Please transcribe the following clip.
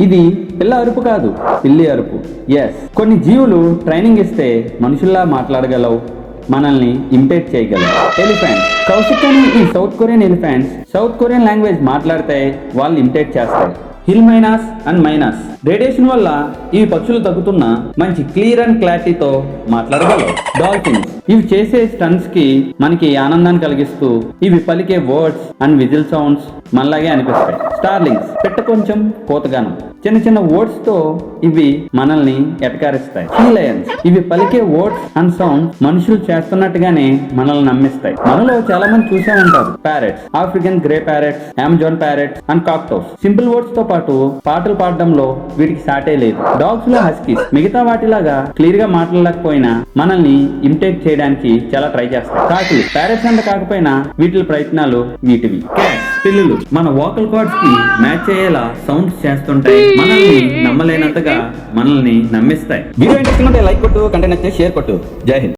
ఇది పిల్ల అరుపు కాదు, పిల్లి అరుపు. ఎస్, కొన్ని జీవులు ట్రైనింగ్ ఇస్తే మనుషుల్లా మాట్లాడగలవు, మనల్ని ఇమిటేట్ చేయగలవు. ఎలిఫెంట్స్. కౌశిక్ అని ఈ south Korean elephants south Korean language మాట్లాడితే వాళ్ళు ఇమిటేట్ చేస్తారు. Hill mynas and mynas. Radiation వల్ల ఇవి పక్షులు తగ్గుతున్న మంచి క్లియర్ అండ్ క్లారిటీతో మాట్లాడగలవు. డాల్ఫిన్స్. ఇవి చేసే స్టన్స్ కి మనకి ఆనందాన్ని కలిగిస్తూ ఇవి పలికే వర్డ్స్ అండ్ విజిల్ సౌండ్స్ మనలాగే అనిపిస్తాయి. స్టార్లింగ్స్. పిట్ట కొంచెం కోతగానం. చిన్న చిన్న వర్డ్స్ తో ఇవి మనల్ని ఎటకారిస్తాయి. See Lions. ఇవి పలికే వర్డ్స్ అండ్ సౌండ్స్ మనుషులు చేస్తున్నట్టుగానే మనల్ని నమ్మిస్తాయి. మనలో చాలా మంది చూసే ఉంటారు. Parrots. African grey parrots, Amazon parrots and cockatoos. Simple words తో పాటు పాటలు పాడడంలో వీటికి సాటే లేదు. డాగ్స్ లో హస్కీస్. మిగతా వాటిలాగా క్లియర్ గా మాట్లాడలేకపోయినా మనల్ని ఇమిటేట్ చేయడానికి చాలా ట్రై చేస్తాయి. కాకులు. ప్యారెట్స్ అంత కాకపోయినా వీటి ప్రయత్నాలు వీటివి. క్యాట్స్. పిల్లులు మన వోకల్ కార్డ్స్ కి మ్యాచ్ అయ్యేలా సౌండ్స్ చేస్తుంటాయి. మనల్ని నమ్మలేనంతగా మనల్ని నమ్మిస్తాయి. వీడియో ఇంట్రెస్టింగ్ ఉంటే లైక్ కొట్టు, కంటెంట్ నచ్చితే షేర్ కొట్టు. జై హింద్.